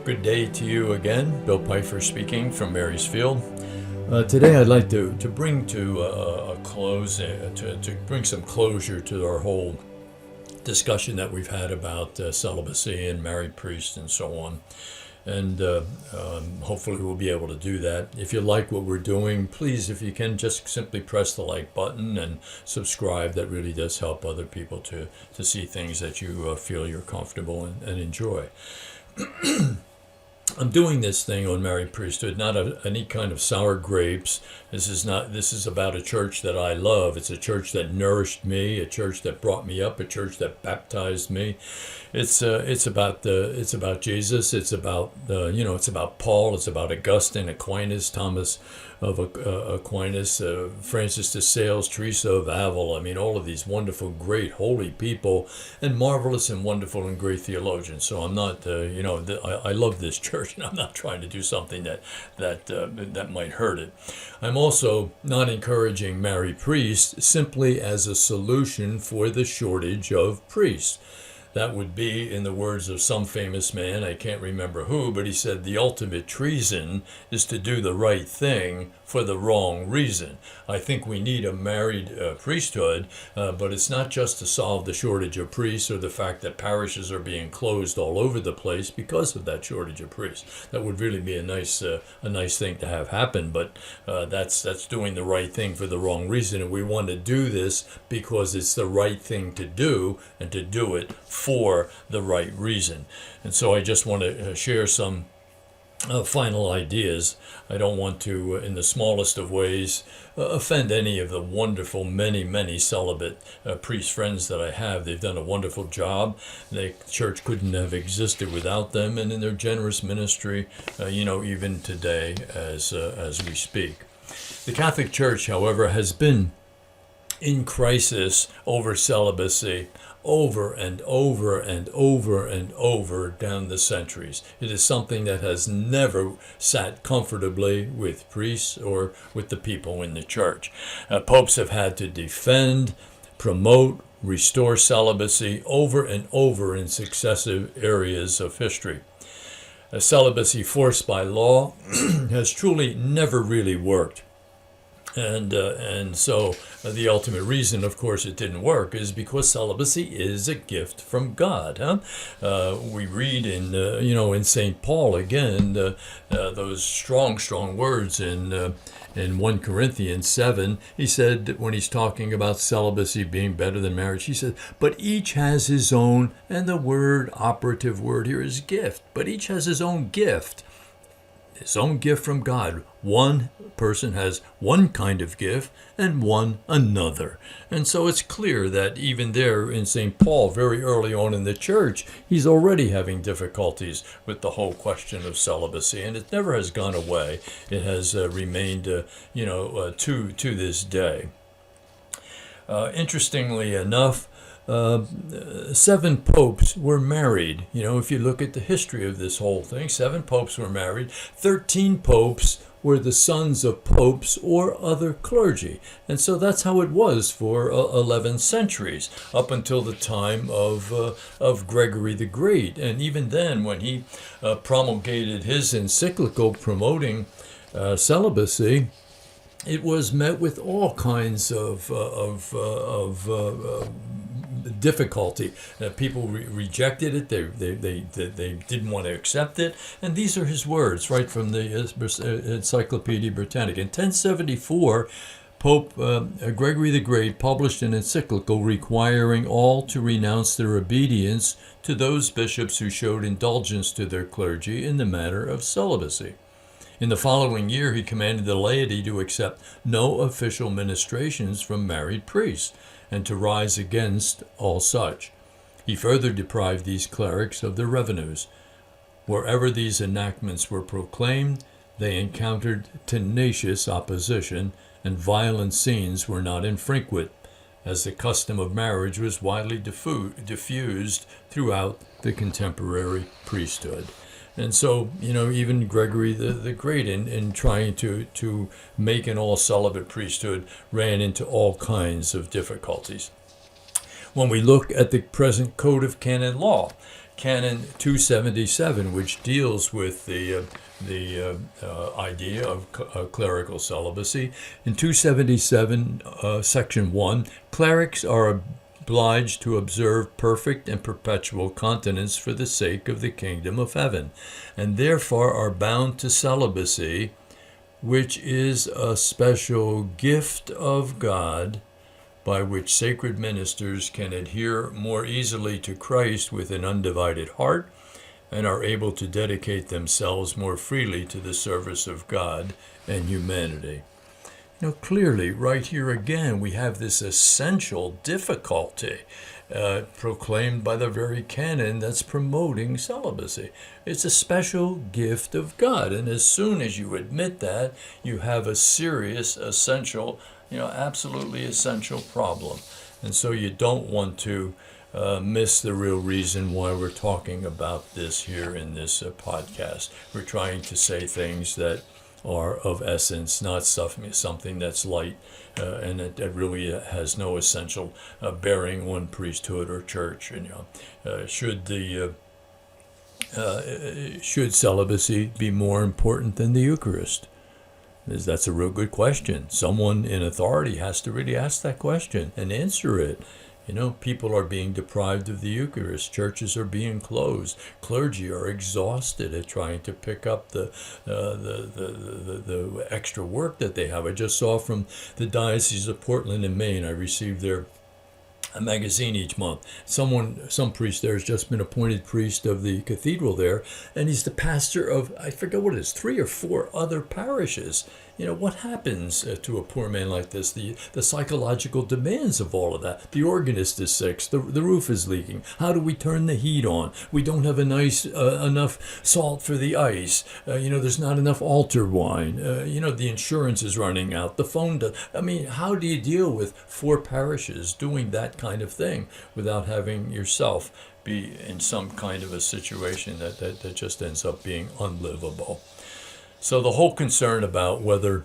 Good day to you again. Bill Pfeiffer speaking from Marysfield. Today I'd like to bring to a close, to bring some closure to our whole discussion that we've had about celibacy and married priests and so on. And hopefully we'll be able to do that. If you like what we're doing, please, if you can, just simply press the like button and subscribe. That really does help other people to see things that you feel you're comfortable and enjoy. I'm doing this thing on married priesthood, not any kind of sour grapes. This is about a church that I love. It's a church that nourished me, a church that brought me up, a church that baptized me. It's about Jesus. It's about it's about Paul. It's about Augustine, Aquinas, Thomas of Aquinas, Francis de Sales, Teresa of Avila. I mean, all of these wonderful, great, holy people, and marvelous and wonderful and great theologians. So I'm not, I love this church, and I'm not trying to do something that might hurt it. I'm also not encouraging married priests simply as a solution for the shortage of priests. That would be, in the words of some famous man, I can't remember who, but he said the ultimate treason is to do the right thing for the wrong reason. I think we need a married priesthood, but it's not just to solve the shortage of priests or the fact that parishes are being closed all over the place because of that shortage of priests. That would really be a nice thing to have happen, but that's doing the right thing for the wrong reason, and we want to do this because it's the right thing to do and to do it for the right reason. And so I just want to share some final ideas. I don't want to, in the smallest of ways, offend any of the wonderful, many celibate priest friends that I have. They've done a wonderful job. The church couldn't have existed without them, and in their generous ministry, even today as we speak. The Catholic Church, however, has been in crisis over celibacy over and over and over and over down the centuries. It is something that has never sat comfortably with priests or with the people in the church. Popes have had to defend, promote, restore celibacy over and over in successive areas of history. Celibacy forced by law has truly never really worked. And so the ultimate reason, of course, it didn't work is because celibacy is a gift from God. We read in Saint Paul again those strong words in 1 Corinthians 7. He said, when he's talking about celibacy being better than marriage, he said, but each has his own, and the operative word here is gift, but each has his own gift. His own gift from God. One person has one kind of gift and one another. And so it's clear that even there in St. Paul, very early on in the church, he's already having difficulties with the whole question of celibacy. And it never has gone away. It has remained, to this day. Interestingly enough, 7 popes were married. If you look at the history of this whole thing, 7 popes were married. 13 popes were the sons of popes or other clergy. And so that's how it was for 11 centuries, up until the time of Gregory the Great. And even then, when he promulgated his encyclical promoting celibacy, it was met with all kinds of difficulty. People rejected it. They didn't want to accept it. And these are his words, right from the Encyclopedia Britannica. In 1074, Pope Gregory the Great published an encyclical requiring all to renounce their obedience to those bishops who showed indulgence to their clergy in the matter of celibacy. In the following year, he commanded the laity to accept no official ministrations from married priests and to rise against all such. He further deprived these clerics of their revenues. Wherever these enactments were proclaimed, they encountered tenacious opposition, and violent scenes were not infrequent, as the custom of marriage was widely diffused throughout the contemporary priesthood. And so, even Gregory the Great, in trying to make an all-celibate priesthood, ran into all kinds of difficulties. When we look at the present Code of Canon Law, Canon 277, which deals with the idea of clerical celibacy. In 277, section 1, clerics are obliged to observe perfect and perpetual continence for the sake of the kingdom of heaven, and therefore are bound to celibacy, which is a special gift of God by which sacred ministers can adhere more easily to Christ with an undivided heart and are able to dedicate themselves more freely to the service of God and humanity. Clearly, right here again, we have this essential difficulty proclaimed by the very canon that's promoting celibacy. It's a special gift of God, and as soon as you admit that, you have a serious, essential, absolutely essential problem. And so you don't want to miss the real reason why we're talking about this here in this podcast. We're trying to say things that are of essence, not something that's light and that really has no essential bearing on priesthood or church. Should celibacy be more important than the Eucharist? That's a real good question. Someone in authority has to really ask that question and answer it. People are being deprived of the Eucharist. Churches are being closed. Clergy are exhausted at trying to pick up the extra work that they have. I just saw from the Diocese of Portland in Maine, I received their a magazine each month. Some priest there has just been appointed priest of the cathedral there, and he's the pastor of, I forget what it is, 3 or 4 other parishes. What happens to a poor man like this? The psychological demands of all of that. The organist is sick. The roof is leaking. How do we turn the heat on? We don't have enough salt for the ice. There's not enough altar wine. The insurance is running out. The phone does. How do you deal with 4 parishes doing that kind of thing without having yourself be in some kind of a situation that just ends up being unlivable? So the whole concern about whether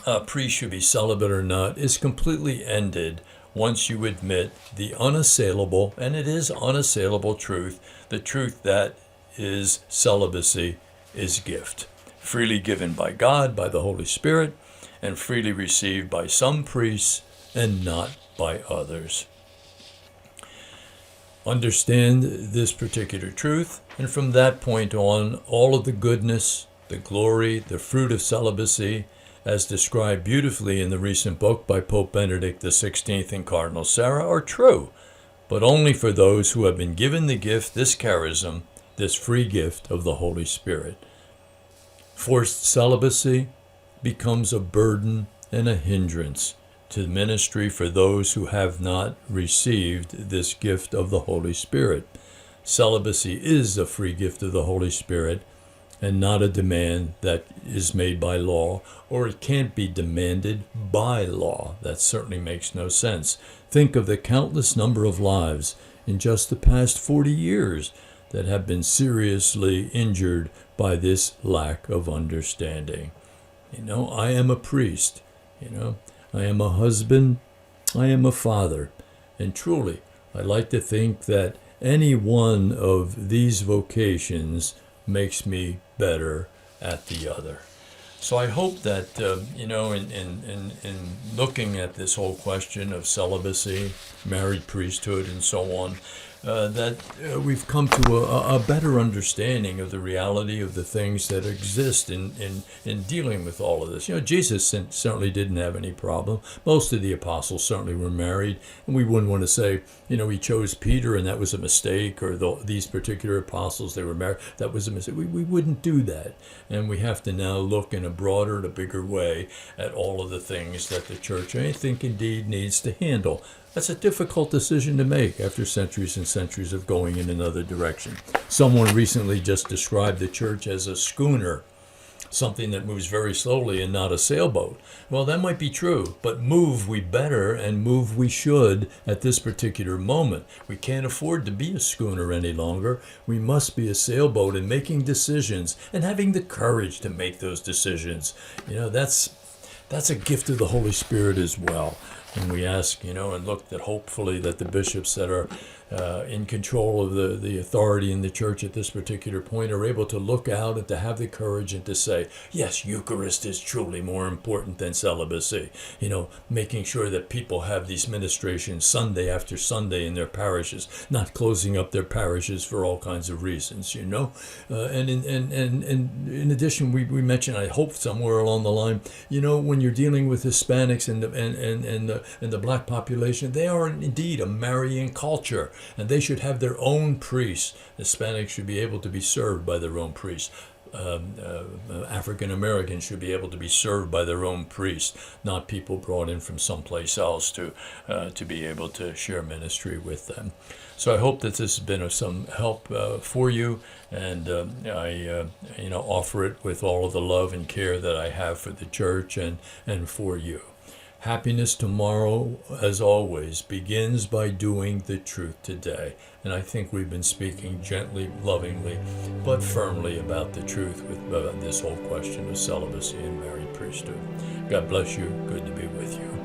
a priest should be celibate or not is completely ended once you admit the unassailable, and it is unassailable truth, the truth that is celibacy is gift, freely given by God, by the Holy Spirit, and freely received by some priests and not by others. Understand this particular truth, and from that point on, all of the goodness, the glory, the fruit of celibacy, as described beautifully in the recent book by Pope Benedict XVI and Cardinal Sarah, are true, but only for those who have been given the gift, this charism, this free gift of the Holy Spirit. Forced celibacy becomes a burden and a hindrance to ministry for those who have not received this gift of the Holy Spirit. Celibacy is a free gift of the Holy Spirit, and not a demand that is made by law, or it can't be demanded by law. That certainly makes no sense. Think of the countless number of lives in just the past 40 years that have been seriously injured by this lack of understanding. I am a priest. I am a husband. I am a father. And truly, I like to think that any one of these vocations makes me better at the other. So I hope that, in looking at this whole question of celibacy, married priesthood, and so on, that we've come to a better understanding of the reality of the things that exist in dealing with all of this. Jesus certainly didn't have any problem. Most of the apostles certainly were married, and we wouldn't want to say, he chose Peter and that was a mistake, or these particular apostles, they were married, that was a mistake. We wouldn't do that. And we have to now look in a broader and a bigger way at all of the things that the church, I think, indeed needs to handle. That's a difficult decision to make after centuries and centuries of going in another direction. Someone recently just described the church as a schooner, something that moves very slowly and not a sailboat. Well, that might be true, but move we better and move we should at this particular moment. We can't afford to be a schooner any longer. We must be a sailboat in making decisions and having the courage to make those decisions. That's a gift of the Holy Spirit as well. And we ask, and look that hopefully that the bishops that are in control of the authority in the church at this particular point are able to look out and to have the courage and to say, yes, Eucharist is truly more important than celibacy. Making sure that people have these ministrations Sunday after Sunday in their parishes, not closing up their parishes for all kinds of reasons, And in addition, we mentioned, I hope somewhere along the line, when you're dealing with Hispanics and the black population, they are indeed a marrying culture, and they should have their own priests. Hispanics should be able to be served by their own priests. African Americans should be able to be served by their own priests, not people brought in from someplace else to be able to share ministry with them. So I hope that this has been of some help for you, and I offer it with all of the love and care that I have for the church and for you. Happiness tomorrow, as always, begins by doing the truth today. And I think we've been speaking gently, lovingly, but firmly about the truth with this whole question of celibacy and married priesthood. God bless you. Good to be with you.